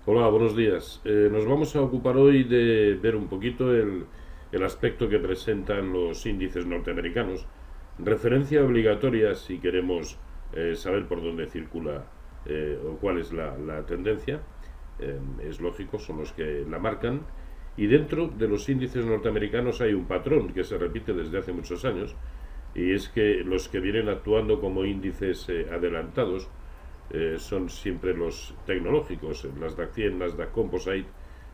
Hola, buenos días. Nos vamos a ocupar hoy de ver un poquito el aspecto que presentan los índices norteamericanos. Referencia obligatoria si queremos saber por dónde circula o cuál es la tendencia. Es lógico, son los que la marcan. Y dentro de los índices norteamericanos hay un patrón que se repite desde hace muchos años, y es que los que vienen actuando como índices adelantados son siempre los tecnológicos, el Nasdaq 100, Nasdaq Composite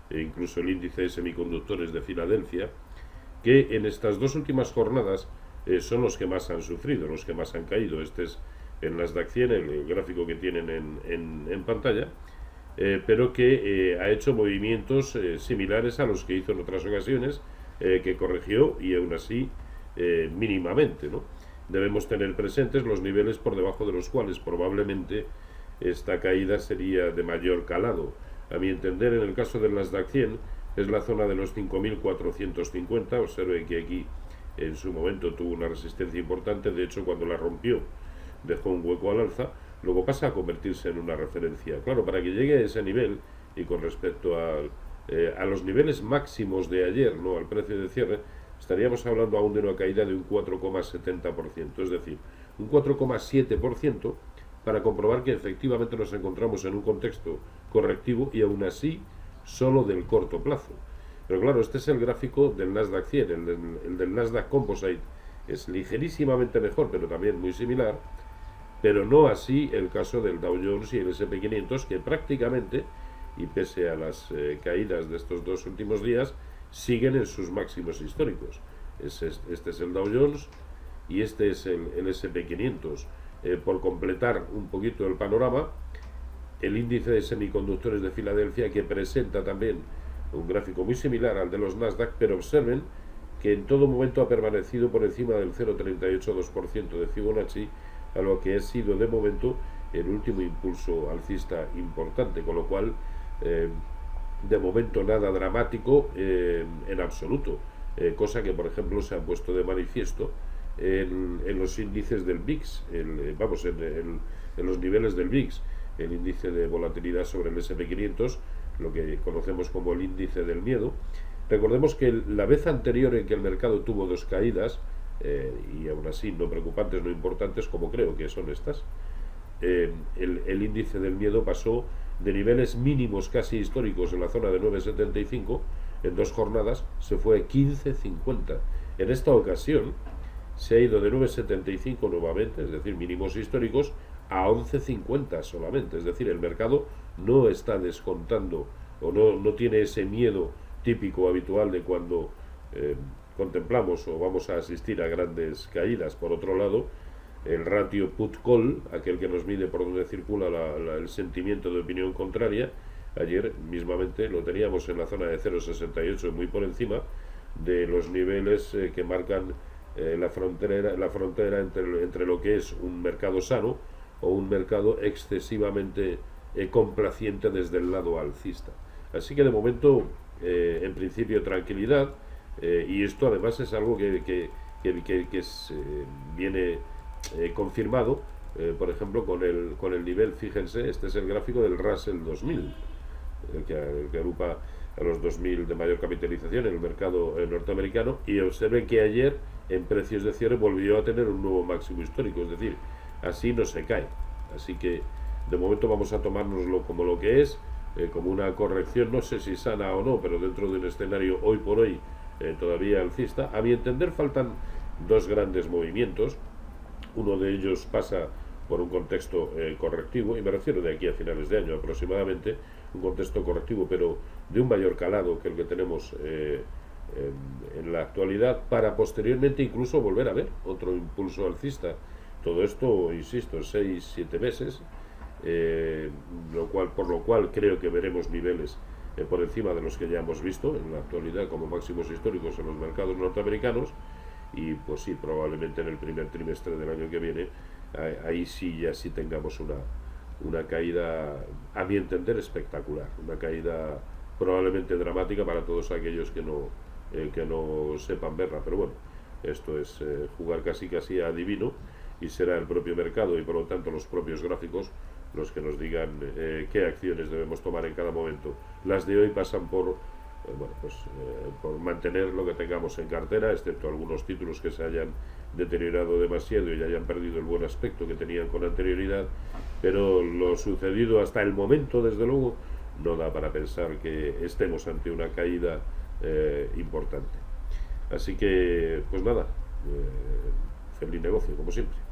e incluso el índice de semiconductores de Filadelfia, que en estas dos últimas jornadas son los que más han sufrido, los que más han caído. Este es el Nasdaq 100, el gráfico que tienen en pantalla, pero que ha hecho movimientos similares a los que hizo en otras ocasiones, que corrigió y aún así mínimamente, ¿no? Debemos tener presentes los niveles por debajo de los cuales probablemente esta caída sería de mayor calado. A mi entender, en el caso del Nasdaq 100, es la zona de los 5.450. Observe que aquí en su momento tuvo una resistencia importante, de hecho cuando la rompió dejó un hueco al alza, luego pasa a convertirse en una referencia. Claro, para que llegue a ese nivel, y con respecto a los niveles máximos de ayer, no al precio de cierre, estaríamos hablando aún de una caída de un 4,70%, es decir, un 4,7%, para comprobar que efectivamente nos encontramos en un contexto correctivo y aún así solo del corto plazo. Pero claro, este es el gráfico del Nasdaq 100, el del Nasdaq Composite es ligerísimamente mejor, pero también muy similar, pero no así el caso del Dow Jones y el S&P 500, que prácticamente, y pese a las caídas de estos dos últimos días, siguen en sus máximos históricos. Este es el Dow Jones y este es el S&P 500. Por completar un poquito el panorama, el índice de semiconductores de Filadelfia, que presenta también un gráfico muy similar al de los Nasdaq, pero observen que en todo momento ha permanecido por encima del 0,382% de Fibonacci, a lo que ha sido de momento el último impulso alcista importante, con lo cual de momento nada dramático en absoluto, cosa que por ejemplo se ha puesto de manifiesto en los índices del VIX, en los niveles del VIX, el índice de volatilidad sobre el S&P 500, lo que conocemos como el índice del miedo. Recordemos que la vez anterior en que el mercado tuvo dos caídas, y aún así no preocupantes, no importantes, como creo que son estas, el índice del miedo pasó de niveles mínimos casi históricos en la zona de 9,75, en dos jornadas se fue a 15,50. En esta ocasión se ha ido de 9,75 nuevamente, es decir, mínimos históricos, a 11,50 solamente. Es decir, el mercado no está descontando o no tiene ese miedo típico habitual de cuando contemplamos o vamos a asistir a grandes caídas. Por otro lado, el ratio put-call, aquel que nos mide por donde circula el sentimiento de opinión contraria, ayer mismamente lo teníamos en la zona de 0,68, muy por encima de los niveles que marcan la frontera entre lo que es un mercado sano o un mercado excesivamente complaciente desde el lado alcista. Así que de momento, en principio, tranquilidad, y esto además es algo que viene confirmado, por ejemplo, con el nivel, fíjense, este es el gráfico del Russell 2000, el que agrupa a los 2000 de mayor capitalización en el mercado norteamericano, y observen que ayer en precios de cierre volvió a tener un nuevo máximo histórico, es decir, así no se cae. Así que de momento vamos a tomárnoslo como lo que es, como una corrección, no sé si sana o no, pero dentro de un escenario hoy por hoy todavía alcista. A mi entender faltan dos grandes movimientos. Uno de ellos pasa por un contexto correctivo, y me refiero de aquí a finales de año aproximadamente, un contexto correctivo, pero de un mayor calado que el que tenemos en la actualidad, para posteriormente incluso volver a ver otro impulso alcista. Todo esto, insisto, 6-7 meses, por lo cual creo que veremos niveles por encima de los que ya hemos visto en la actualidad como máximos históricos en los mercados norteamericanos, y pues sí, probablemente en el primer trimestre del año que viene, ahí sí ya sí tengamos una caída, a mi entender, espectacular, una caída probablemente dramática para todos aquellos que no sepan verla, pero bueno, esto es jugar casi a adivino, y será el propio mercado y por lo tanto los propios gráficos los que nos digan qué acciones debemos tomar en cada momento. Las de hoy pasan por mantener lo que tengamos en cartera, excepto algunos títulos que se hayan deteriorado demasiado y hayan perdido el buen aspecto que tenían con anterioridad, pero lo sucedido hasta el momento, desde luego, no da para pensar que estemos ante una caída importante. Así que, pues nada, feliz negocio, como siempre.